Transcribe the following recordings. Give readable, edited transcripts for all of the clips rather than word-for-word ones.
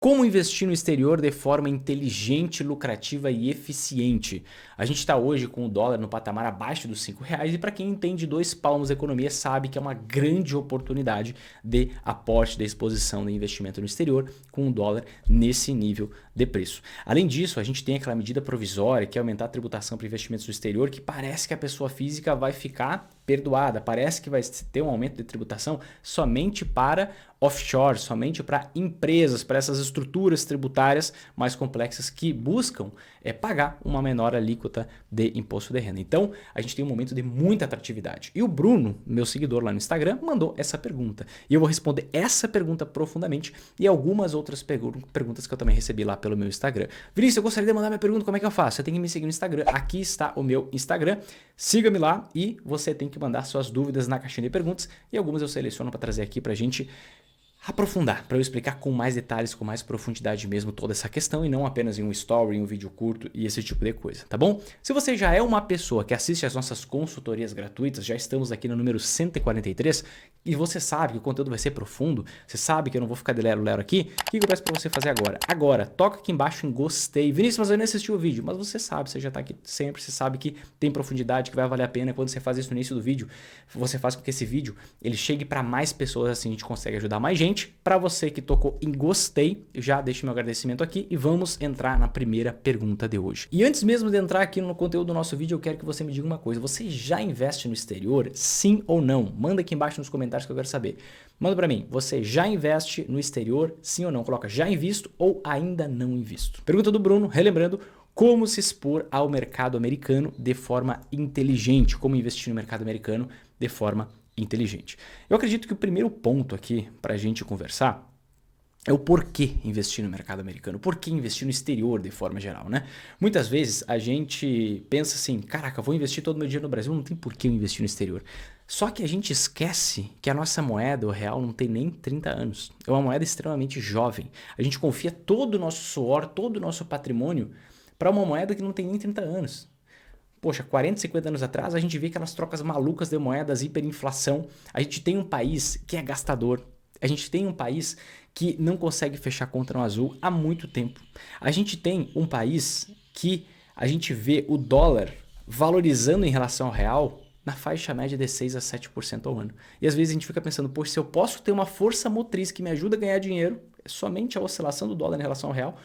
Como investir no exterior de forma inteligente, lucrativa e eficiente? A gente está hoje com o dólar no patamar abaixo dos R$ 5 e para quem entende dois palmos da economia sabe que é uma grande oportunidade de aporte, de exposição de investimento no exterior com o dólar nesse nível de preço. Além disso, a gente tem aquela medida provisória que é aumentar a tributação para investimentos no exterior, que parece que a pessoa física vai ficar perdoada, parece que vai ter um aumento de tributação somente para offshore, somente para empresas, para essas estruturas tributárias mais complexas que buscam pagar uma menor alíquota de imposto de renda. Então, a gente tem um momento de muita atratividade. E o Bruno, meu seguidor lá no Instagram, mandou essa pergunta. E eu vou responder essa pergunta profundamente e algumas outras perguntas que eu também recebi lá pelo meu Instagram. Vinícius, eu gostaria de mandar minha pergunta, como é que eu faço? Você tem que me seguir no Instagram. Aqui está o meu Instagram. Siga-me lá e você tem que mandar suas dúvidas na caixinha de perguntas e algumas eu seleciono para trazer aqui para a gente aprofundar, para eu explicar com mais detalhes, com mais profundidade mesmo toda essa questão e não apenas em um story, em um vídeo curto e esse tipo de coisa, tá bom? Se você já é uma pessoa que assiste às nossas consultorias gratuitas, já estamos aqui no número 143 e você sabe que o conteúdo vai ser profundo, você sabe que eu não vou ficar de lero-lero aqui, o que eu peço para você fazer agora? Agora, toca aqui embaixo em gostei. Vinícius, mas eu nem assisti o vídeo, mas você sabe, você já está aqui sempre, você sabe que tem profundidade, que vai valer a pena quando você faz isso no início do vídeo, você faz com que esse vídeo ele chegue para mais pessoas, assim a gente consegue ajudar mais gente. Para você que tocou em gostei, já deixo meu agradecimento aqui e vamos entrar na primeira pergunta de hoje. E antes mesmo de entrar aqui no conteúdo do nosso vídeo, eu quero que você me diga uma coisa, você já investe no exterior, sim ou não? Manda aqui embaixo nos comentários que eu quero saber. Manda para mim, você já investe no exterior, sim ou não? Coloca já invisto ou ainda não invisto. Pergunta do Bruno, relembrando, como se expor ao mercado americano de forma inteligente, como investir no mercado americano de forma inteligente. Eu acredito que o primeiro ponto aqui para a gente conversar é o porquê investir no mercado americano, por que investir no exterior de forma geral, né? Muitas vezes a gente pensa assim, caraca, vou investir todo o meu dinheiro no Brasil, não tem por que eu investir no exterior. Só que a gente esquece que a nossa moeda, o real, não tem nem 30 anos. É uma moeda extremamente jovem. A gente confia todo o nosso suor, todo o nosso patrimônio para uma moeda que não tem nem 30 anos. Poxa, 40, 50 anos atrás, a gente vê aquelas trocas malucas de moedas, hiperinflação. A gente tem um país que é gastador. A gente tem um país que não consegue fechar conta no azul há muito tempo. A gente tem um país que a gente vê o dólar valorizando em relação ao real na faixa média de 6 a 7% ao ano. E às vezes a gente fica pensando, poxa, se eu posso ter uma força motriz que me ajuda a ganhar dinheiro, somente a oscilação do dólar em relação ao real,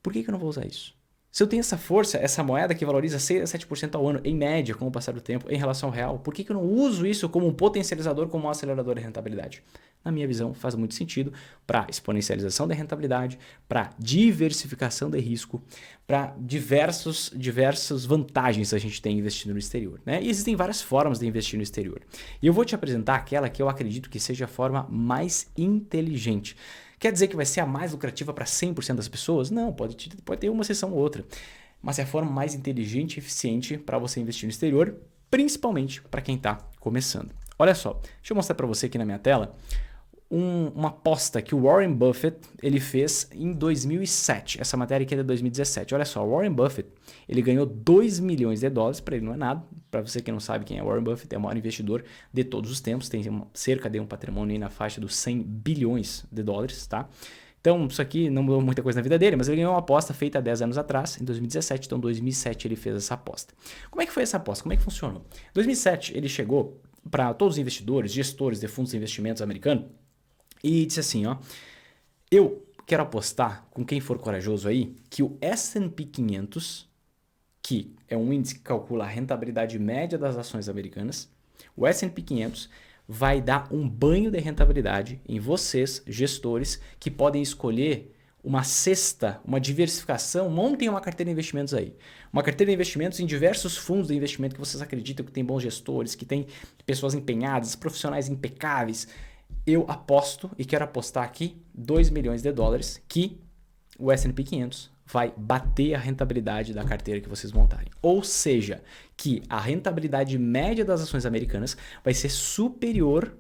por que eu não vou usar isso? Se eu tenho essa força, essa moeda que valoriza 6 a 7% ao ano, em média, com o passar do tempo, em relação ao real, por que eu não uso isso como um potencializador, como um acelerador de rentabilidade? Na minha visão, faz muito sentido para exponencialização da rentabilidade, para diversificação de risco, para diversas vantagens a gente tem investindo no exterior, né? E existem várias formas de investir no exterior. E eu vou te apresentar aquela que eu acredito que seja a forma mais inteligente. Quer dizer que vai ser a mais lucrativa para 100% das pessoas? Não, pode ter uma exceção ou outra. Mas é a forma mais inteligente e eficiente para você investir no exterior, principalmente para quem está começando. Olha só, deixa eu mostrar para você aqui na minha tela uma aposta que o Warren Buffett ele fez em 2007. Essa matéria aqui é de 2017. Olha só, o Warren Buffett ele ganhou 2 milhões de dólares, para ele não é nada. Para você que não sabe quem é Warren Buffett, é o maior investidor de todos os tempos, tem cerca de um patrimônio aí na faixa dos 100 bilhões de dólares, tá? Então, isso aqui não mudou muita coisa na vida dele, mas ele ganhou uma aposta feita há 10 anos atrás, em 2017. Então, em 2007 ele fez essa aposta. Como é que foi essa aposta? Como é que funcionou? Em 2007 ele chegou para todos os investidores, gestores de fundos de investimentos americanos e disse assim, ó, eu quero apostar com quem for corajoso aí que o S&P 500, que é um índice que calcula a rentabilidade média das ações americanas, o S&P 500 vai dar um banho de rentabilidade em vocês, gestores, que podem escolher uma cesta, uma diversificação, montem uma carteira de investimentos aí. Uma carteira de investimentos em diversos fundos de investimento que vocês acreditam que tem bons gestores, que tem pessoas empenhadas, profissionais impecáveis. Eu aposto e quero apostar aqui 2 milhões de dólares que o S&P 500 vai bater a rentabilidade da carteira que vocês montarem. Ou seja, que a rentabilidade média das ações americanas vai ser superior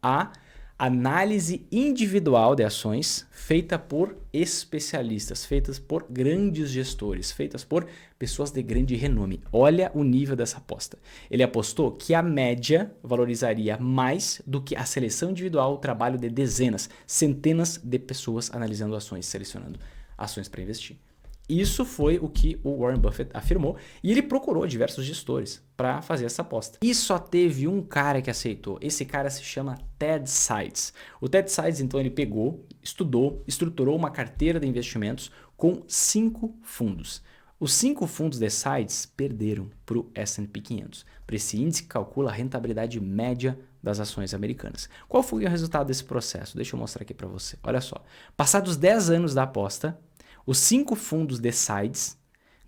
à Análise individual de ações feita por especialistas, feitas por grandes gestores, feitas por pessoas de grande renome. Olha o nível dessa aposta. Ele apostou que a média valorizaria mais do que a seleção individual, o trabalho de dezenas, centenas de pessoas analisando ações, selecionando ações para investir. Isso foi o que o Warren Buffett afirmou e ele procurou diversos gestores para fazer essa aposta. E só teve um cara que aceitou. Esse cara se chama Ted Sides. O Ted Sides, então, ele pegou, estudou, estruturou uma carteira de investimentos com 5 fundos. Os 5 fundos de Sides perderam para o S&P 500, para esse índice que calcula a rentabilidade média das ações americanas. Qual foi o resultado desse processo? Deixa eu mostrar aqui para você. Olha só. Passados 10 anos da aposta, os 5 fundos de Sides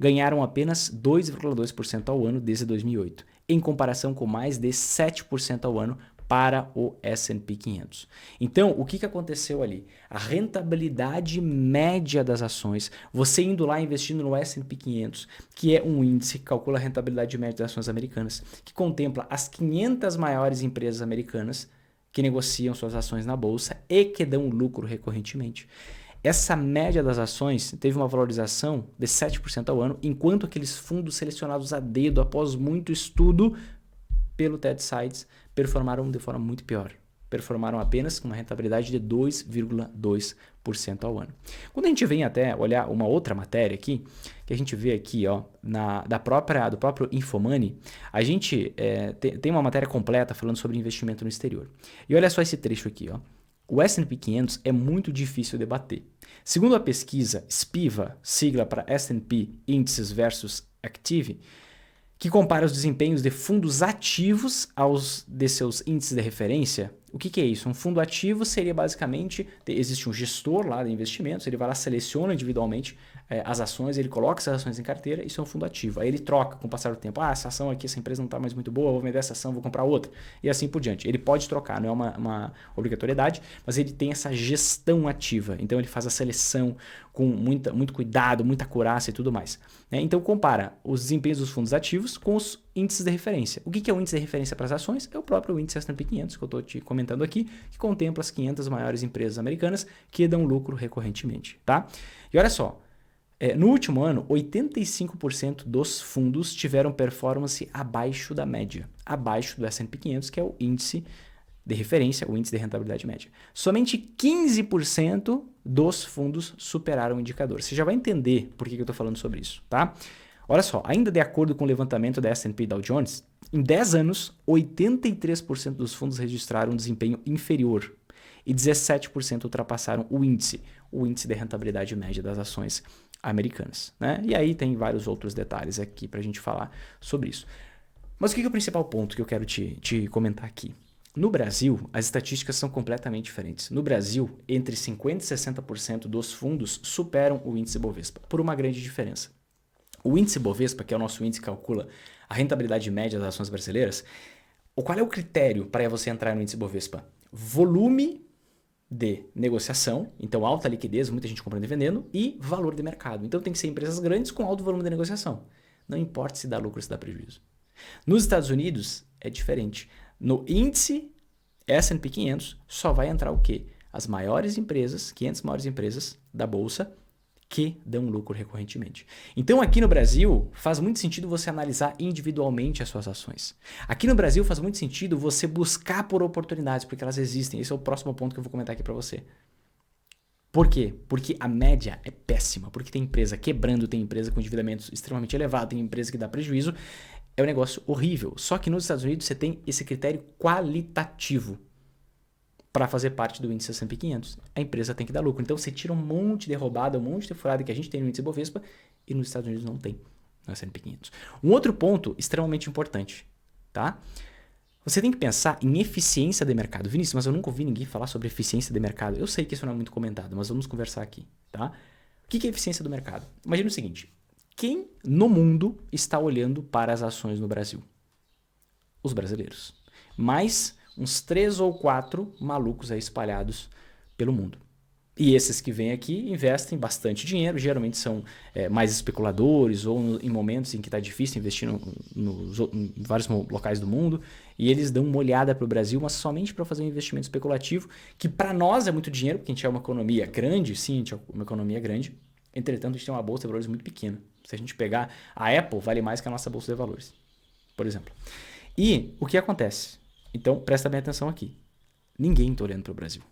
ganharam apenas 2,2% ao ano desde 2008, em comparação com mais de 7% ao ano para o S&P 500. Então, o que aconteceu ali? A rentabilidade média das ações, você indo lá investindo no S&P 500, que é um índice que calcula a rentabilidade média das ações americanas, que contempla as 500 maiores empresas americanas que negociam suas ações na bolsa e que dão lucro recorrentemente. Essa média das ações teve uma valorização de 7% ao ano, enquanto aqueles fundos selecionados a dedo após muito estudo pelo Ted Sides performaram de forma muito pior. Performaram apenas com uma rentabilidade de 2,2% ao ano. Quando a gente vem até olhar uma outra matéria aqui, que a gente vê aqui ó, do próprio Infomoney, a gente tem uma matéria completa falando sobre investimento no exterior. E olha só esse trecho aqui, ó. O S&P 500 é muito difícil de bater. Segundo a pesquisa SPIVA, sigla para S&P Indices versus Active, que compara os desempenhos de fundos ativos aos de seus índices de referência, o que é isso? Um fundo ativo seria basicamente, existe um gestor lá de investimentos, ele vai lá, seleciona individualmente as ações, ele coloca essas ações em carteira, isso é um fundo ativo. Aí ele troca com o passar do tempo, essa ação aqui, essa empresa não está mais muito boa, vou vender essa ação, vou comprar outra, e assim por diante. Ele pode trocar, não é uma obrigatoriedade, mas ele tem essa gestão ativa, então ele faz a seleção com muito cuidado, muita acurácia e tudo mais. Então compara os desempenhos dos fundos ativos com os índices de referência. O que é o índice de referência para as ações? É o próprio índice S&P 500 que eu estou te comentando aqui, que contempla as 500 maiores empresas americanas que dão lucro recorrentemente, tá? E olha só, no último ano, 85% dos fundos tiveram performance abaixo da média, abaixo do S&P 500, que é o índice de referência, o índice de rentabilidade média. Somente 15% dos fundos superaram o indicador. Você já vai entender por que eu estou falando sobre isso, tá? Olha só, ainda de acordo com o levantamento da S&P Dow Jones, em 10 anos, 83% dos fundos registraram um desempenho inferior e 17% ultrapassaram o índice de rentabilidade média das ações americanas, né? E aí tem vários outros detalhes aqui para a gente falar sobre isso. Mas o que é o principal ponto que eu quero te comentar aqui? No Brasil, as estatísticas são completamente diferentes. No Brasil, entre 50% e 60% dos fundos superam o índice Bovespa, por uma grande diferença. O índice Bovespa, que é o nosso índice que calcula a rentabilidade média das ações brasileiras, qual é o critério para você entrar no índice Bovespa? Volume de negociação, então alta liquidez, muita gente comprando e vendendo, e valor de mercado. Então tem que ser empresas grandes com alto volume de negociação. Não importa se dá lucro ou se dá prejuízo. Nos Estados Unidos é diferente. No índice S&P 500 só vai entrar o quê? As maiores empresas, 500 maiores empresas da bolsa que dão lucro recorrentemente. Então aqui no Brasil faz muito sentido você analisar individualmente as suas ações. Aqui no Brasil faz muito sentido você buscar por oportunidades, porque elas existem. Esse é o próximo ponto que eu vou comentar aqui para você. Por quê? Porque a média é péssima, porque tem empresa quebrando, tem empresa com endividamentos extremamente elevado, tem empresa que dá prejuízo. É um negócio horrível. Só que nos Estados Unidos você tem esse critério qualitativo para fazer parte do índice S&P 500. A empresa tem que dar lucro. Então você tira um monte de roubada, um monte de furada que a gente tem no índice Bovespa e nos Estados Unidos não tem no S&P 500. Um outro ponto extremamente importante, tá? Você tem que pensar em eficiência de mercado. Vinícius, mas eu nunca ouvi ninguém falar sobre eficiência de mercado. Eu sei que isso não é muito comentado, mas vamos conversar aqui, tá? O que é eficiência do mercado? Imagina o seguinte. Quem no mundo está olhando para as ações no Brasil? Os brasileiros. Mais uns 3 ou 4 malucos aí espalhados pelo mundo. E esses que vêm aqui investem bastante dinheiro, geralmente são mais especuladores ou em momentos em que está difícil investir em vários locais do mundo, e eles dão uma olhada para o Brasil, mas somente para fazer um investimento especulativo, que para nós é muito dinheiro, porque a gente é uma economia grande, sim, a gente é uma economia grande, entretanto a gente tem uma bolsa de valores muito pequena. Se a gente pegar a Apple, vale mais que a nossa bolsa de valores, por exemplo. E o que acontece? Então presta bem atenção aqui, ninguém está olhando para o Brasil.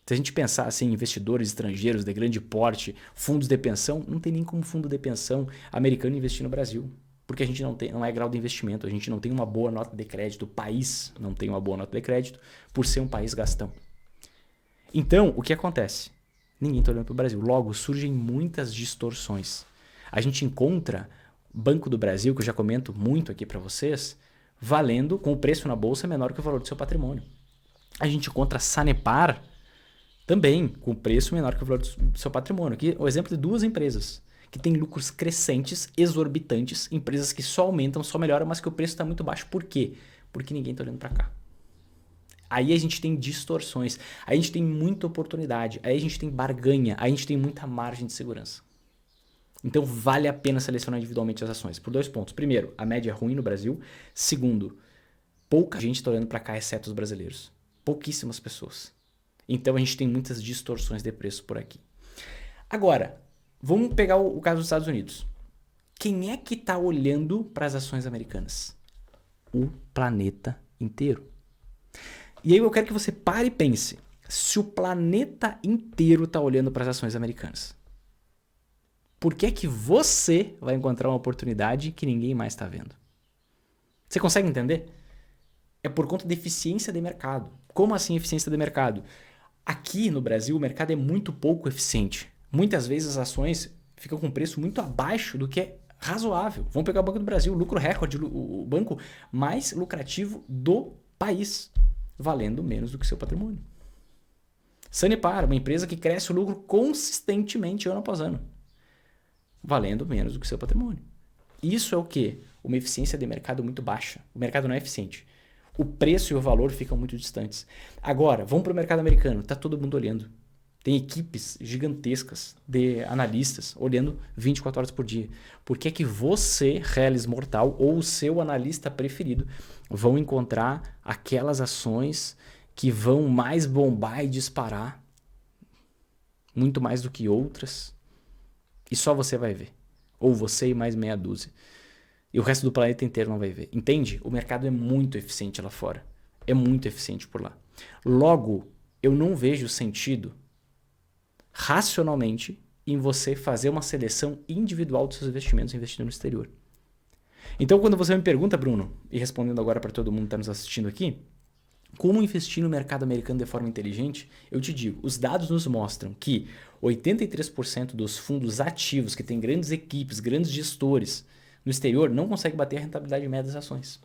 Se a gente pensar assim, investidores estrangeiros de grande porte, fundos de pensão, não tem nem como fundo de pensão americano investir no Brasil. Porque a gente não é grau de investimento, a gente não tem uma boa nota de crédito, o país não tem uma boa nota de crédito por ser um país gastão. Então, o que acontece? Ninguém está olhando para o Brasil. Logo, surgem muitas distorções. A gente encontra Banco do Brasil, que eu já comento muito aqui para vocês, valendo com o preço na bolsa menor que o valor do seu patrimônio. A gente encontra Sanepar também com preço menor que o valor do seu patrimônio. Aqui o exemplo de duas empresas que têm lucros crescentes, exorbitantes, empresas que só aumentam, só melhoram, mas que o preço está muito baixo. Por quê? Porque ninguém está olhando para cá. Aí a gente tem distorções, aí a gente tem muita oportunidade, aí a gente tem barganha, aí a gente tem muita margem de segurança. Então vale a pena selecionar individualmente as ações. Por 2 pontos. Primeiro, a média é ruim no Brasil. Segundo, pouca gente está olhando para cá, exceto os brasileiros. Pouquíssimas pessoas. Então a gente tem muitas distorções de preço por aqui. Agora, vamos pegar o caso dos Estados Unidos. Quem é que está olhando para as ações americanas? O planeta inteiro. E aí eu quero que você pare e pense. Se o planeta inteiro está olhando para as ações americanas, por que é que você vai encontrar uma oportunidade que ninguém mais está vendo? Você consegue entender? É por conta da eficiência de mercado. Como assim eficiência de mercado? Aqui no Brasil, o mercado é muito pouco eficiente. Muitas vezes as ações ficam com preço muito abaixo do que é razoável. Vamos pegar o Banco do Brasil, lucro recorde, o banco mais lucrativo do país, valendo menos do que seu patrimônio. Sanepar, uma empresa que cresce o lucro consistentemente ano após ano, valendo menos do que seu patrimônio. Isso é o quê? Uma eficiência de mercado muito baixa. O mercado não é eficiente. O preço e o valor ficam muito distantes. Agora, vamos para o mercado americano. Está todo mundo olhando. Tem equipes gigantescas de analistas olhando 24 horas por dia. Por que é que você, Reles Mortal, ou o seu analista preferido, vão encontrar aquelas ações que vão mais bombar e disparar muito mais do que outras? E só você vai ver. Ou você e mais meia dúzia. E o resto do planeta inteiro não vai ver. Entende? O mercado é muito eficiente lá fora. É muito eficiente por lá. Logo, eu não vejo sentido, racionalmente, em você fazer uma seleção individual dos seus investimentos investindo no exterior. Então, quando você me pergunta, Bruno, e respondendo agora para todo mundo que está nos assistindo aqui, como investir no mercado americano de forma inteligente, eu te digo, os dados nos mostram que 83% dos fundos ativos, que têm grandes equipes, grandes gestores, no exterior não consegue bater a rentabilidade média das ações.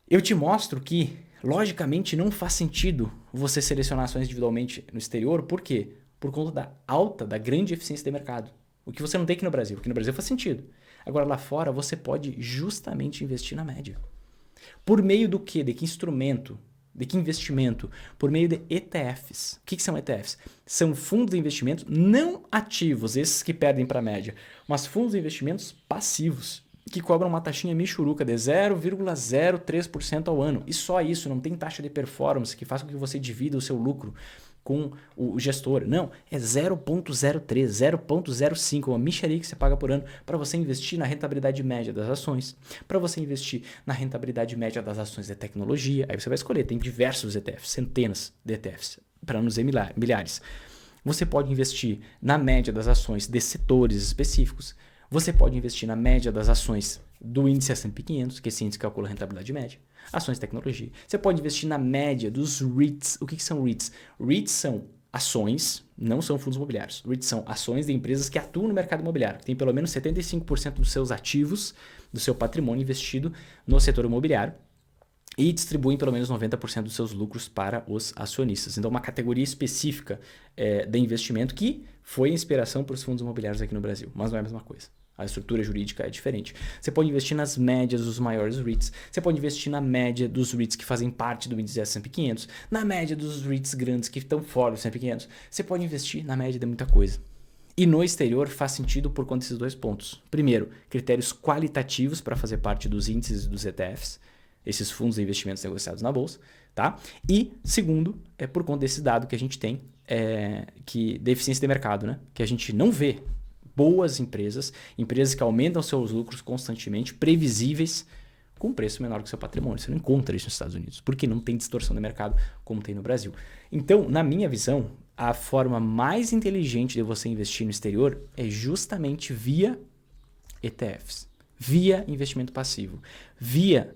Eu te mostro que, logicamente, não faz sentido você selecionar ações individualmente no exterior. Por quê? Por conta da grande eficiência de mercado. O que você não tem aqui no Brasil. Aqui no Brasil faz sentido. Agora, lá fora, você pode justamente investir na média. Por meio do quê? De que instrumento? De que investimento? Por meio de ETFs. O que são ETFs? São fundos de investimento não ativos, esses que perdem para a média, mas fundos de investimentos passivos, que cobram uma taxinha michuruca de 0,03% ao ano. E só isso, não tem taxa de performance que faça com que você divida o seu lucro com o gestor. Não, é 0,03, 0,05, uma mixaria que você paga por ano para você investir na rentabilidade média das ações, para você investir na rentabilidade média das ações de tecnologia. Aí você vai escolher, tem diversos ETFs, centenas de ETFs, para não dizer milhares. Você pode investir na média das ações de setores específicos, você pode investir na média das ações do índice S&P 500, que esse índice calcula a rentabilidade média, ações de tecnologia. Você pode investir na média dos REITs. O que são REITs? REITs são ações, não são fundos imobiliários. REITs são ações de empresas que atuam no mercado imobiliário, que tem pelo menos 75% dos seus ativos, do seu patrimônio investido no setor imobiliário e distribuem pelo menos 90% dos seus lucros para os acionistas. Então, uma categoria específica de investimento que foi inspiração para os fundos imobiliários aqui no Brasil, mas não é a mesma coisa. A estrutura jurídica é diferente. Você pode investir nas médias dos maiores REITs. Você pode investir na média dos REITs que fazem parte do índice S&P 500. Na média dos REITs grandes que estão fora do S&P 500. Você pode investir na média de muita coisa. E no exterior faz sentido por conta desses dois pontos. Primeiro, critérios qualitativos para fazer parte dos índices e dos ETFs. Esses fundos de investimentos negociados na bolsa. Tá? E segundo, é por conta desse dado que a gente tem de eficiência de mercado. Né? Que a gente não vê boas empresas que aumentam seus lucros constantemente, previsíveis, com um preço menor que o seu patrimônio. Você não encontra isso nos Estados Unidos, porque não tem distorção de mercado como tem no Brasil. Então, na minha visão, a forma mais inteligente de você investir no exterior é justamente via ETFs, via investimento passivo, via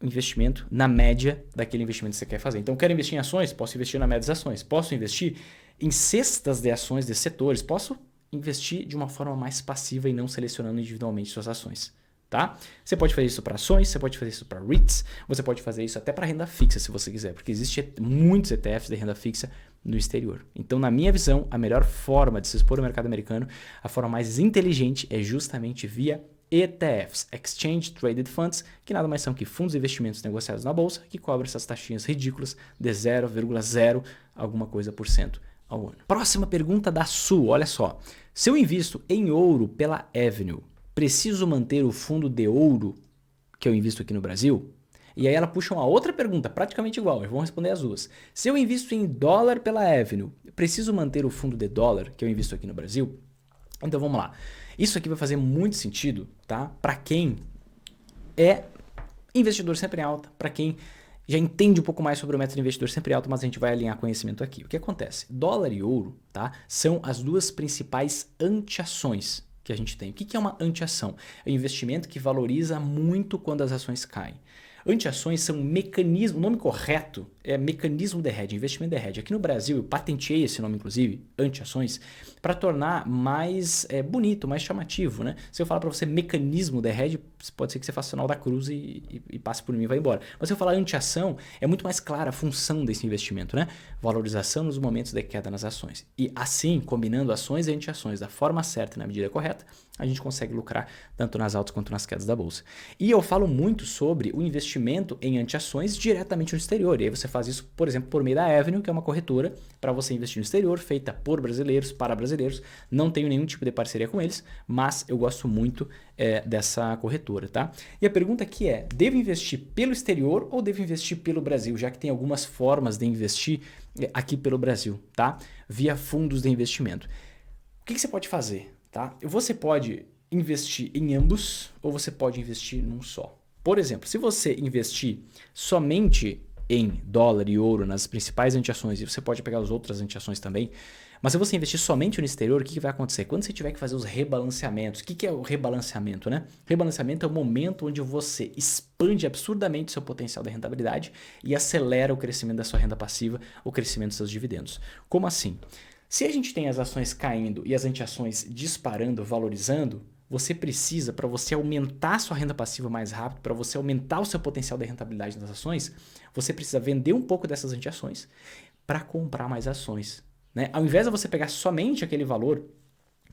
investimento na média daquele investimento que você quer fazer. Então, quero investir em ações? Posso investir na média das ações. Posso investir em cestas de ações de setores? Posso investir de uma forma mais passiva e não selecionando individualmente suas ações, tá? Você pode fazer isso para ações, você pode fazer isso para REITs, você pode fazer isso até para renda fixa se você quiser, porque existe muitos ETFs de renda fixa no exterior. Então, na minha visão, a melhor forma de se expor ao mercado americano, a forma mais inteligente é justamente via ETFs, Exchange Traded Funds, que nada mais são que fundos de investimentos negociados na bolsa, que cobram essas taxinhas ridículas de 0,0 alguma coisa por cento ao ano. Próxima pergunta da Su, olha só. Se eu invisto em ouro pela Avenue, preciso manter o fundo de ouro que eu invisto aqui no Brasil? E aí ela puxa uma outra pergunta, praticamente igual, eu vou responder as duas. Se eu invisto em dólar pela Avenue, preciso manter o fundo de dólar que eu invisto aqui no Brasil? Então vamos lá. Isso aqui vai fazer muito sentido, tá? Para quem é investidor sempre em alta, para quem já entende um pouco mais sobre o método investidor sempre alto, mas a gente vai alinhar conhecimento aqui. O que acontece? Dólar e ouro, tá? São as duas principais anteações que a gente tem. O que é uma anteação? É um investimento que valoriza muito quando as ações caem. Anteações são mecanismo, o nome correto é mecanismo de hedge, investimento de hedge. Aqui no Brasil eu patenteei esse nome, inclusive, anteações, para tornar mais bonito, mais chamativo, né? Se eu falar para você mecanismo de hedge, pode ser que você faça o sinal da cruz e passe por mim e vai embora. Mas se eu falar anteação, é muito mais clara a função desse investimento, né? Valorização nos momentos de queda nas ações. E assim, combinando ações e anteações da forma certa e na medida correta, a gente consegue lucrar tanto nas altas quanto nas quedas da bolsa. E eu falo muito sobre o investimento em anteações diretamente no exterior. E aí você faz isso, por exemplo, por meio da Avenue, que é uma corretora para você investir no exterior, feita por brasileiros, para brasileiros. Não tenho nenhum tipo de parceria com eles, mas eu gosto muito dessa corretora, tá? E a pergunta aqui é, devo investir pelo exterior ou devo investir pelo Brasil? Já que tem algumas formas de investir aqui pelo Brasil, tá? Via fundos de investimento. O que você pode fazer? Tá? Você pode investir em ambos ou você pode investir num só. Por exemplo, se você investir somente em dólar e ouro nas principais anteações, e você pode pegar as outras anteações também, mas se você investir somente no exterior, o que vai acontecer? Quando você tiver que fazer os rebalanceamentos, o que é o rebalanceamento, né? Rebalanceamento é o momento onde você expande absurdamente seu potencial de rentabilidade e acelera o crescimento da sua renda passiva, o crescimento dos seus dividendos. Como assim? Se a gente tem as ações caindo e as anteações disparando, valorizando, você precisa, para você aumentar sua renda passiva mais rápido, para você aumentar o seu potencial de rentabilidade das ações, você precisa vender um pouco dessas anteações para comprar mais ações. Né? Ao invés de você pegar somente aquele valor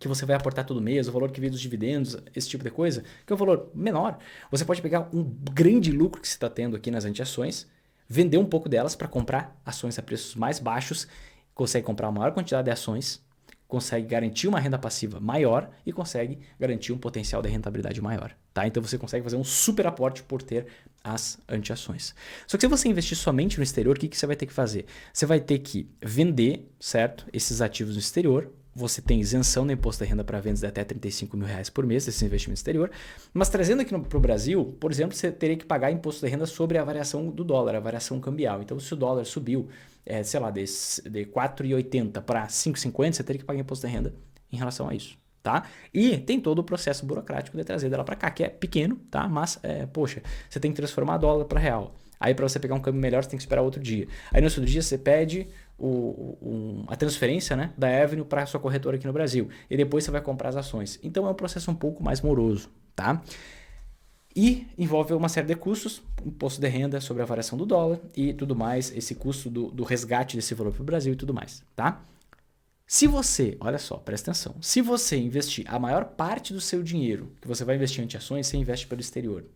que você vai aportar todo mês, o valor que veio dos dividendos, esse tipo de coisa, que é um valor menor, você pode pegar um grande lucro que você está tendo aqui nas anteações, vender um pouco delas para comprar ações a preços mais baixos, consegue comprar uma maior quantidade de ações, consegue garantir uma renda passiva maior e consegue garantir um potencial de rentabilidade maior. Tá? Então você consegue fazer um super aporte por ter as anteações. Só que se você investir somente no exterior, o que você vai ter que fazer? Você vai ter que vender, certo, esses ativos no exterior. Você tem isenção no imposto da renda para vendas de até R$35 mil por mês desse investimento exterior. Mas trazendo aqui para o Brasil, por exemplo, você teria que pagar imposto de renda sobre a variação do dólar, a variação cambial. Então, se o dólar subiu, sei lá, de 4,80 para 5,50, você teria que pagar imposto de renda em relação a isso. Tá? E tem todo o processo burocrático de trazer dela para cá, que é pequeno, tá? Mas, poxa, você tem que transformar dólar para real. Aí para você pegar um câmbio melhor, você tem que esperar outro dia. Aí no outro dia você pede a transferência, né, da Avenue para a sua corretora aqui no Brasil. E depois você vai comprar as ações. Então é um processo um pouco mais moroso. Tá? E envolve uma série de custos, imposto de renda sobre a variação do dólar e tudo mais, esse custo do resgate desse valor para o Brasil e tudo mais. Tá? Se você, olha só, presta atenção, se você investir a maior parte do seu dinheiro que você vai investir em ações, você investe pelo exterior.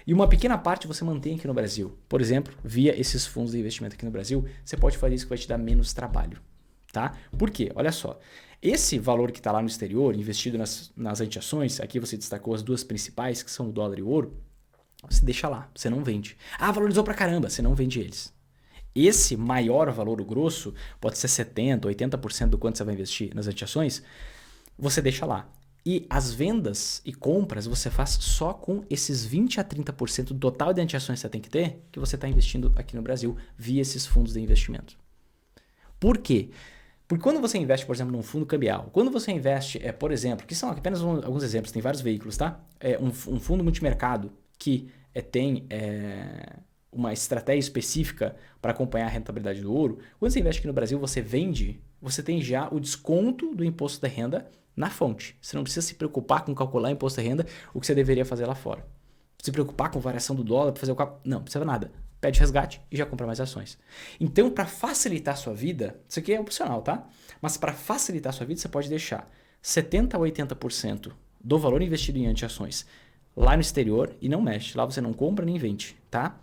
E uma pequena parte você mantém aqui no Brasil. Por exemplo, via esses fundos de investimento aqui no Brasil, você pode fazer isso que vai te dar menos trabalho. Tá? Por quê? Olha só. Esse valor que está lá no exterior, investido nas anti-ações, aqui você destacou as duas principais, que são o dólar e o ouro, você deixa lá, você não vende. Ah, valorizou pra caramba, você não vende eles. Esse maior valor, o grosso, pode ser 70%, 80% do quanto você vai investir nas anti-ações, você deixa lá. E as vendas e compras você faz só com esses 20% a 30% do total de anti-ações que você tem que ter, que você está investindo aqui no Brasil, via esses fundos de investimento. Por quê? Porque quando você investe, por exemplo, num fundo cambial, quando você investe, por exemplo, que são apenas alguns exemplos, tem vários veículos, tá? Um fundo multimercado que tem uma estratégia específica para acompanhar a rentabilidade do ouro, quando você investe aqui no Brasil, você vende, você tem já o desconto do imposto da renda na fonte. Você não precisa se preocupar com calcular o imposto da renda, o que você deveria fazer lá fora. Se preocupar com variação do dólar, para fazer o cálculo. Não, não precisa nada. Pede resgate e já compra mais ações. Então, para facilitar a sua vida, isso aqui é opcional, tá? Mas para facilitar a sua vida, você pode deixar 70% a 80% do valor investido em anti-ações lá no exterior e não mexe. Lá você não compra nem vende, tá?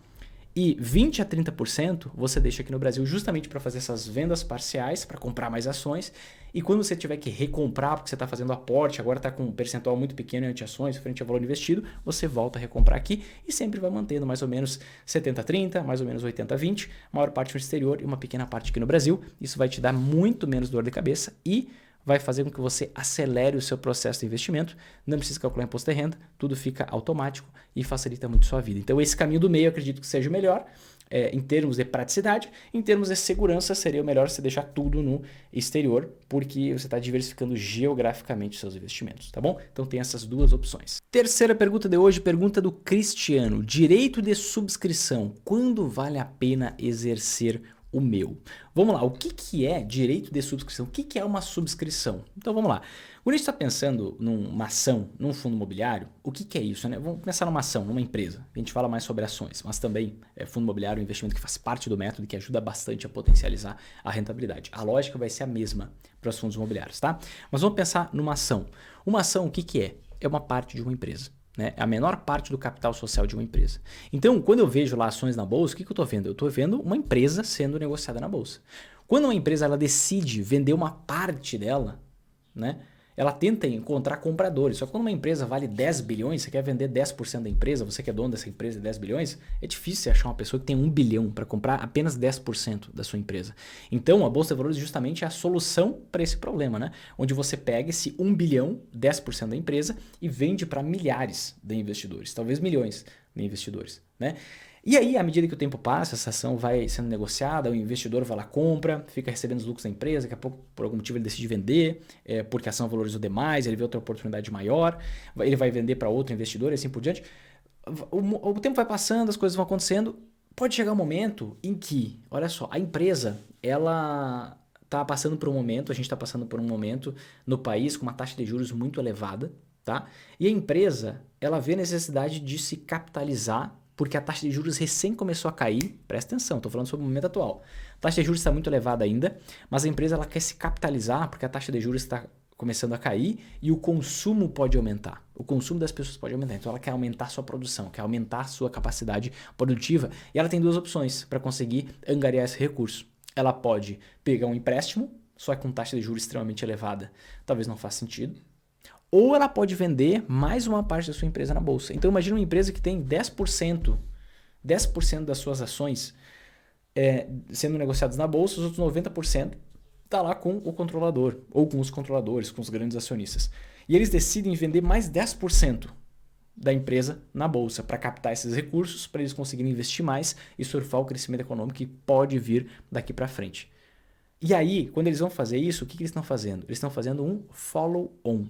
E 20% a 30% você deixa aqui no Brasil justamente para fazer essas vendas parciais, para comprar mais ações. E quando você tiver que recomprar, porque você está fazendo aporte, agora está com um percentual muito pequeno em anti-ações frente ao valor investido, você volta a recomprar aqui e sempre vai mantendo mais ou menos 70% a 30%, mais ou menos 80% a 20%, maior parte no exterior e uma pequena parte aqui no Brasil. Isso vai te dar muito menos dor de cabeça e vai fazer com que você acelere o seu processo de investimento, não precisa calcular imposto de renda, tudo fica automático e facilita muito a sua vida. Então esse caminho do meio eu acredito que seja o melhor, em termos de praticidade, em termos de segurança seria o melhor você deixar tudo no exterior, porque você está diversificando geograficamente seus investimentos, tá bom? Então tem essas duas opções. Terceira pergunta de hoje, pergunta do Cristiano, direito de subscrição, quando vale a pena exercer o meu? Vamos lá, o que é direito de subscrição? O que é uma subscrição? Então vamos lá. Quando a gente está pensando numa ação, num fundo imobiliário, o que é isso, né? Vamos pensar numa ação, numa empresa. A gente fala mais sobre ações, mas também fundo imobiliário é um investimento que faz parte do método e que ajuda bastante a potencializar a rentabilidade. A lógica vai ser a mesma para os fundos imobiliários, tá? Mas vamos pensar numa ação. Uma ação, o que é? É uma parte de uma empresa. É a menor parte do capital social de uma empresa. Então, quando eu vejo lá ações na bolsa, o que eu estou vendo? Eu estou vendo uma empresa sendo negociada na bolsa. Quando uma empresa ela decide vender uma parte dela, né, ela tenta encontrar compradores. Só que quando uma empresa vale 10 bilhões, você quer vender 10% da empresa, você que é dono dessa empresa de 10 bilhões, é difícil você achar uma pessoa que tem 1 bilhão para comprar apenas 10% da sua empresa. Então, a Bolsa de Valores justamente é a solução para esse problema, né? Onde você pega esse 1 bilhão, 10% da empresa e vende para milhares de investidores, talvez milhões de investidores, né? E aí, à medida que o tempo passa, essa ação vai sendo negociada, o investidor vai lá, compra, fica recebendo os lucros da empresa, daqui a pouco, por algum motivo, ele decide vender, porque a ação valorizou demais, ele vê outra oportunidade maior, ele vai vender para outro investidor e assim por diante. O tempo vai passando, as coisas vão acontecendo, pode chegar um momento em que, olha só, a empresa, ela está passando por um momento, a gente está passando por um momento no país com uma taxa de juros muito elevada, tá? E a empresa, ela vê a necessidade de se capitalizar porque a taxa de juros recém começou a cair, presta atenção, estou falando sobre o momento atual. A taxa de juros está muito elevada ainda, mas a empresa ela quer se capitalizar porque a taxa de juros está começando a cair e o consumo pode aumentar. O consumo das pessoas pode aumentar, então ela quer aumentar a sua produção, quer aumentar a sua capacidade produtiva e ela tem duas opções para conseguir angariar esse recurso. Ela pode pegar um empréstimo, só que com taxa de juros extremamente elevada, talvez não faça sentido. Ou ela pode vender mais uma parte da sua empresa na bolsa. Então imagina uma empresa que tem 10% das suas ações sendo negociadas na bolsa, os outros 90% está lá com o controlador, ou com os controladores, com os grandes acionistas. E eles decidem vender mais 10% da empresa na bolsa para captar esses recursos, para eles conseguirem investir mais e surfar o crescimento econômico que pode vir daqui para frente. E aí, quando eles vão fazer isso, o que eles estão fazendo? Eles estão fazendo um follow-on.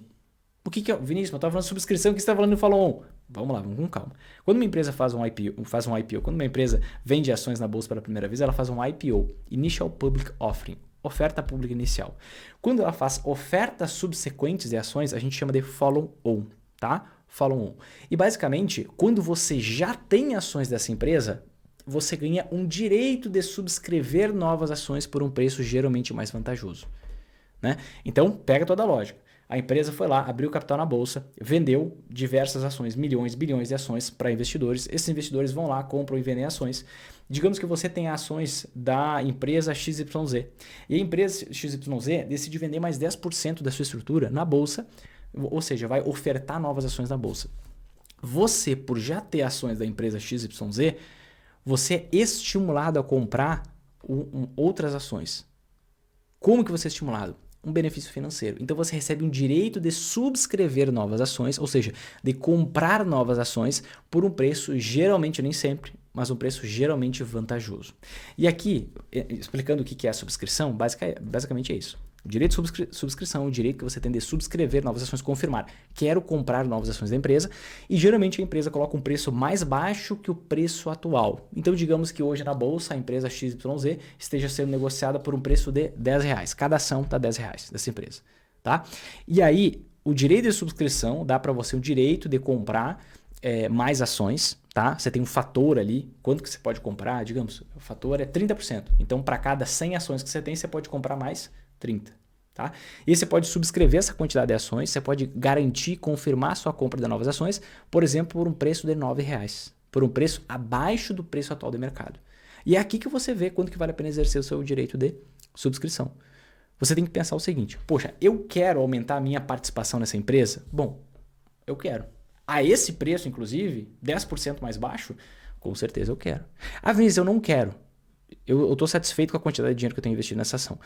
O que é? Vinícius, eu estava falando de subscrição, o que você está falando de follow-on? Vamos lá, vamos com calma. Quando uma empresa faz um IPO, quando uma empresa vende ações na bolsa pela primeira vez, ela faz um IPO, Initial Public Offering, oferta pública inicial. Quando ela faz ofertas subsequentes de ações, a gente chama de follow-on, tá? Follow-on. E basicamente, quando você já tem ações dessa empresa, você ganha um direito de subscrever novas ações por um preço geralmente mais vantajoso. né? Então, pega toda a lógica. A empresa foi lá, abriu capital na bolsa, vendeu diversas ações, milhões, bilhões de ações para investidores. Esses investidores vão lá, compram e vendem ações. Digamos que você tem ações da empresa XYZ. E a empresa XYZ decide vender mais 10% da sua estrutura na bolsa, ou seja, vai ofertar novas ações na bolsa. Você, por já ter ações da empresa XYZ, você é estimulado a comprar outras ações. Como que você é estimulado? Um benefício financeiro. Então você recebe um direito de subscrever novas ações, ou seja, de comprar novas ações por um preço geralmente, nem sempre, mas um preço geralmente vantajoso. E aqui, explicando o que é a subscrição, basicamente é isso. O direito de subscrição é o direito que você tem de subscrever novas ações, confirmar. Quero comprar novas ações da empresa e geralmente a empresa coloca um preço mais baixo que o preço atual. Então digamos que hoje na bolsa a empresa XYZ esteja sendo negociada por um preço de R$10. Cada ação está R$10 dessa empresa. Tá? E aí o direito de subscrição dá para você o direito de comprar mais ações. Tá? Você tem um fator ali, quanto que você pode comprar, digamos, o fator é 30%. Então para cada 100 ações que você tem, você pode comprar mais 30, tá? E você pode subscrever essa quantidade de ações, você pode garantir, confirmar a sua compra de novas ações, por exemplo, por um preço de R$9, por um preço abaixo do preço atual de mercado. E é aqui que você vê quanto que vale a pena exercer o seu direito de subscrição. Você tem que pensar o seguinte, poxa, eu quero aumentar a minha participação nessa empresa? Bom, eu quero. A esse preço, inclusive, 10% mais baixo? Com certeza eu quero. Ah, Vinícius, eu não quero. Eu estou satisfeito com a quantidade de dinheiro que eu tenho investido nessa ação.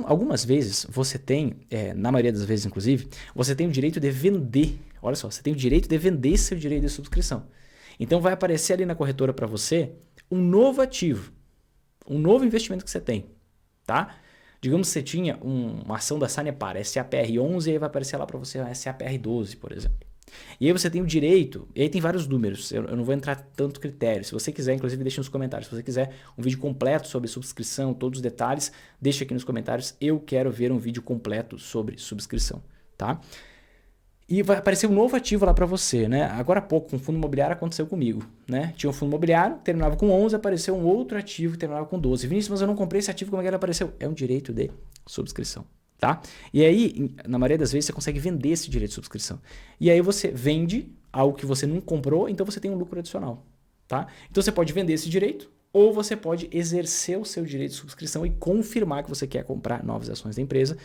Algumas vezes você tem, na maioria das vezes inclusive, você tem o direito de vender. Olha só, você tem o direito de vender seu direito de subscrição. Então vai aparecer ali na corretora para você um novo ativo, um novo investimento que você tem. Tá? Digamos que você tinha uma ação da Sanepar, SAPR11, e aí vai aparecer lá para você a SAPR12, por exemplo. E aí você tem o direito, e aí tem vários números, eu não vou entrar tanto critério. Se você quiser, inclusive, deixa nos comentários. Se você quiser um vídeo completo sobre subscrição, todos os detalhes, deixa aqui nos comentários. Eu quero ver um vídeo completo sobre subscrição, tá? E vai aparecer um novo ativo lá para você, né? Agora há pouco, com o fundo imobiliário aconteceu comigo, né? Tinha um fundo imobiliário, terminava com 11, apareceu um outro ativo que terminava com 12. Vinícius, mas eu não comprei esse ativo, como é que ele apareceu? É um direito de subscrição. Tá? E aí, na maioria das vezes, você consegue vender esse direito de subscrição. E aí você vende algo que você não comprou, então você tem um lucro adicional. Tá? Então você pode vender esse direito, ou você pode exercer o seu direito de subscrição e confirmar que você quer comprar novas ações da empresa,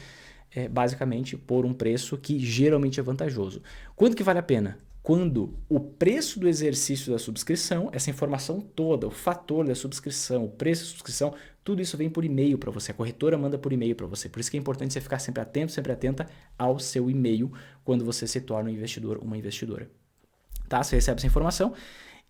basicamente por um preço que geralmente é vantajoso. Quanto que vale a pena? Quando o preço do exercício da subscrição, essa informação toda, o fator da subscrição, o preço da subscrição, tudo isso vem por e-mail para você. A corretora manda por e-mail para você. Por isso que é importante você ficar sempre atento, sempre atenta ao seu e-mail quando você se torna um investidor, uma investidora. Tá? Você recebe essa informação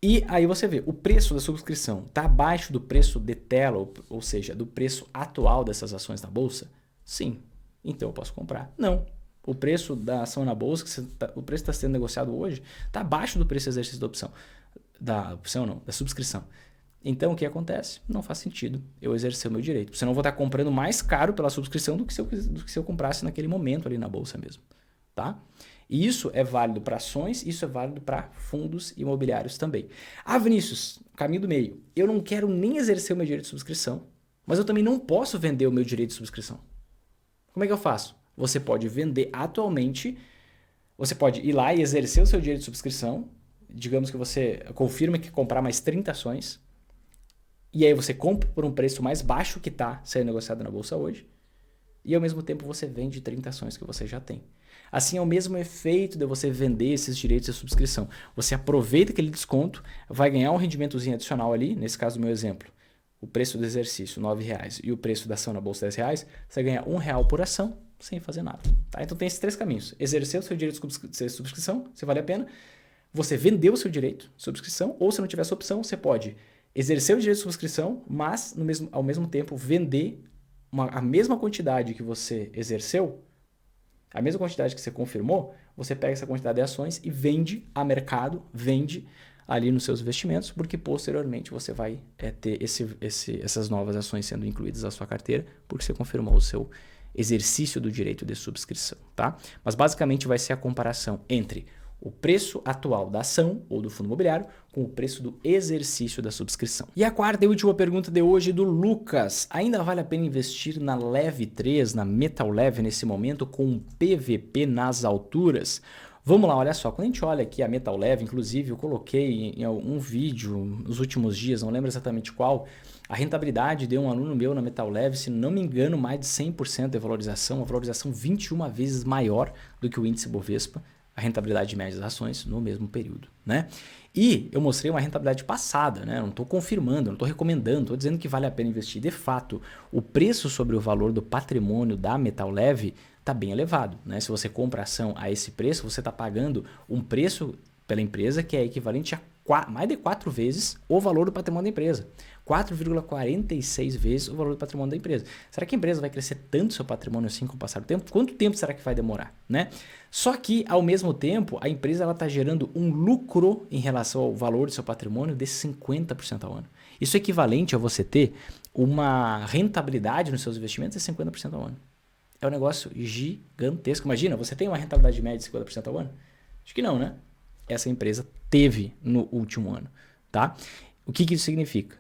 e aí você vê, o preço da subscrição está abaixo do preço de tela, ou seja, do preço atual dessas ações na bolsa? Sim. Então eu posso comprar? Não. O preço da ação na bolsa, o preço que está sendo negociado hoje, está abaixo do preço do exercício da opção. Da subscrição. Então, o que acontece? Não faz sentido eu exercer o meu direito. Senão eu vou estar comprando mais caro pela subscrição do que se eu comprasse naquele momento ali na bolsa mesmo. Tá? E isso é válido para ações, isso é válido para fundos imobiliários também. Ah, Vinícius, caminho do meio. Eu não quero nem exercer o meu direito de subscrição, mas eu também não posso vender o meu direito de subscrição. Como é que eu faço? Você pode vender atualmente, você pode ir lá e exercer o seu direito de subscrição. Digamos que você confirma que comprar mais 30 ações. E aí você compra por um preço mais baixo que está sendo negociado na bolsa hoje. E ao mesmo tempo você vende 30 ações que você já tem. Assim é o mesmo efeito de você vender esses direitos de subscrição. Você aproveita aquele desconto, vai ganhar um rendimentozinho adicional ali, nesse caso do meu exemplo. O preço do exercício, R$9, e o preço da ação na bolsa, R$10, você ganha R$1 por ação sem fazer nada. Tá? Então tem esses três caminhos. Exercer o seu direito de subscrição, se vale a pena. Você vendeu o seu direito de subscrição, ou se não tiver essa opção, você pode exercer o direito de subscrição, mas ao mesmo tempo vender a mesma quantidade que você exerceu, a mesma quantidade que você confirmou, você pega essa quantidade de ações e vende a mercado, vende ali nos seus investimentos, porque posteriormente você vai ter essas novas ações sendo incluídas na sua carteira, porque você confirmou o seu exercício do direito de subscrição, tá? Mas basicamente vai ser a comparação entre o preço atual da ação ou do fundo imobiliário com o preço do exercício da subscrição. E a quarta e última pergunta de hoje do Lucas. Ainda vale a pena investir na Leve 3, na Metal Leve nesse momento com um PVP nas alturas? Vamos lá, olha só, quando a gente olha aqui a Metal Leve, inclusive eu coloquei em um vídeo nos últimos dias, não lembro exatamente qual, a rentabilidade de um aluno meu na Metal Leve, se não me engano, mais de 100% de valorização, uma valorização 21 vezes maior do que o índice Bovespa, a rentabilidade média das ações no mesmo período, né? E eu mostrei uma rentabilidade passada, né? Não estou confirmando, não estou recomendando, estou dizendo que vale a pena investir. De fato, o preço sobre o valor do patrimônio da Metal Leve está bem elevado, né? Se você compra ação a esse preço, você está pagando um preço pela empresa que é equivalente a mais de 4 vezes o valor do patrimônio da empresa. 4,46 vezes o valor do patrimônio da empresa. Será que a empresa vai crescer tanto seu patrimônio assim com o passar do tempo? Quanto tempo será que vai demorar, né? Só que, ao mesmo tempo, a empresa está gerando um lucro em relação ao valor do seu patrimônio de 50% ao ano. Isso é equivalente a você ter uma rentabilidade nos seus investimentos de 50% ao ano. É um negócio gigantesco. Imagina, você tem uma rentabilidade média de 50% ao ano? Acho que não, né? Essa empresa teve no último ano, tá? O que isso significa?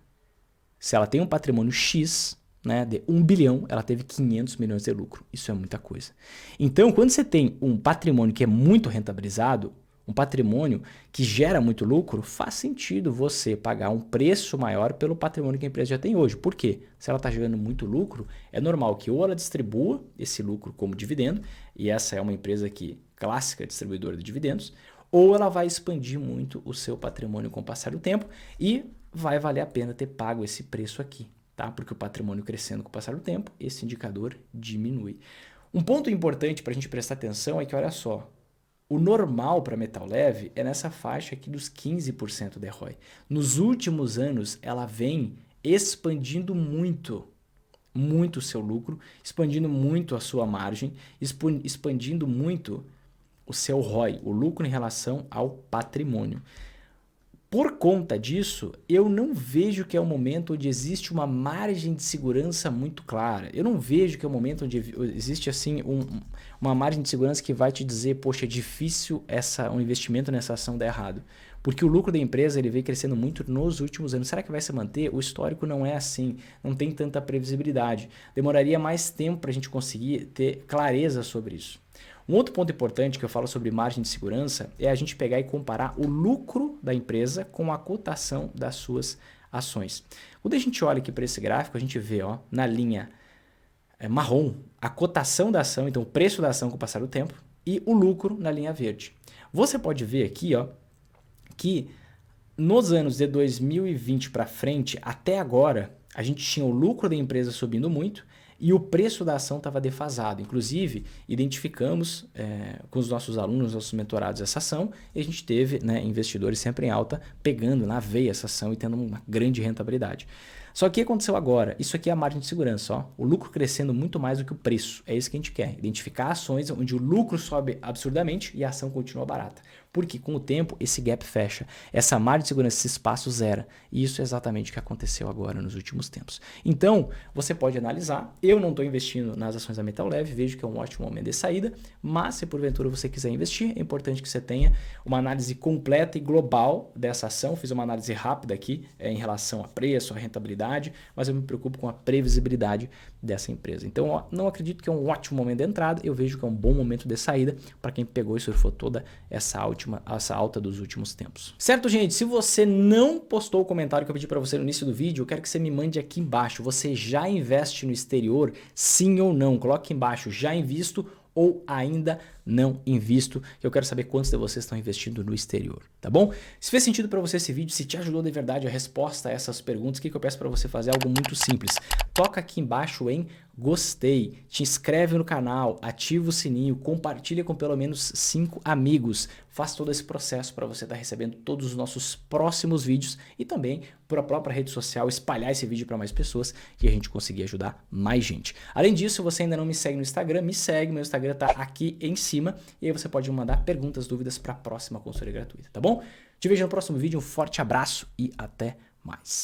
Se ela tem um patrimônio X, né, de 1 bilhão, ela teve 500 milhões de lucro. Isso é muita coisa. Então, quando você tem um patrimônio que é muito rentabilizado, um patrimônio que gera muito lucro, faz sentido você pagar um preço maior pelo patrimônio que a empresa já tem hoje. Por quê? Se ela está gerando muito lucro, é normal que ou ela distribua esse lucro como dividendo, e essa é uma empresa clássica distribuidora de dividendos, ou ela vai expandir muito o seu patrimônio com o passar do tempo e vai valer a pena ter pago esse preço aqui, tá? Porque o patrimônio crescendo com o passar do tempo, esse indicador diminui. Um ponto importante para a gente prestar atenção é que, olha só, o normal para Metal Leve é nessa faixa aqui dos 15% de ROI. Nos últimos anos, ela vem expandindo muito o seu lucro, expandindo muito a sua margem, expandindo muito o seu ROI, o lucro em relação ao patrimônio. Por conta disso, eu não vejo que é um momento onde existe uma margem de segurança muito clara. Eu não vejo que é um momento onde existe assim uma margem de segurança que vai te dizer, poxa, é difícil um investimento nessa ação dar errado. Porque o lucro da empresa ele vem crescendo muito nos últimos anos. Será que vai se manter? O histórico não é assim, não tem tanta previsibilidade. Demoraria mais tempo para a gente conseguir ter clareza sobre isso. Um outro ponto importante que eu falo sobre margem de segurança é a gente pegar e comparar o lucro da empresa com a cotação das suas ações. Quando a gente olha aqui para esse gráfico, a gente vê na linha marrom a cotação da ação, então o preço da ação com o passar do tempo, e o lucro na linha verde. Você pode ver aqui que nos anos de 2020 para frente, até agora, a gente tinha o lucro da empresa subindo muito, e o preço da ação estava defasado. Inclusive, identificamos com os nossos alunos, nossos mentorados, essa ação e a gente teve investidores sempre em alta pegando na veia essa ação e tendo uma grande rentabilidade. Só que o que aconteceu agora? Isso aqui é a margem de segurança. O lucro crescendo muito mais do que o preço. É isso que a gente quer. Identificar ações onde o lucro sobe absurdamente e a ação continua barata. Porque com o tempo esse gap fecha. Essa margem de segurança, esse espaço zera. E isso é exatamente o que aconteceu agora nos últimos tempos. Então, você pode analisar. Eu não estou investindo nas ações da Metal Leve. Vejo que é um ótimo momento de saída. Mas se porventura você quiser investir, é importante que você tenha uma análise completa e global dessa ação. Fiz uma análise rápida aqui em relação a preço, a rentabilidade. Mas eu me preocupo com a previsibilidade dessa empresa. Então, não acredito que é um ótimo momento de entrada, eu vejo que é um bom momento de saída para quem pegou e surfou toda essa alta dos últimos tempos. Certo, gente? Se você não postou o comentário que eu pedi para você no início do vídeo, eu quero que você me mande aqui embaixo. Você já investe no exterior? Sim ou não? Coloque aqui embaixo, já invisto ou ainda não invisto, que eu quero saber quantos de vocês estão investindo no exterior, tá bom? Se fez sentido para você esse vídeo, se te ajudou de verdade a resposta a essas perguntas, o que eu peço para você fazer? Algo muito simples. Toca aqui embaixo em gostei, te inscreve no canal, ativa o sininho, compartilha com pelo menos 5 amigos. Faz todo esse processo para você estar recebendo todos os nossos próximos vídeos e também por a própria rede social espalhar esse vídeo para mais pessoas e a gente conseguir ajudar mais gente. Além disso, se você ainda não me segue no Instagram, me segue, meu Instagram está aqui em cima e aí você pode mandar perguntas, dúvidas para a próxima consultoria gratuita, tá bom? Te vejo no próximo vídeo, um forte abraço e até mais.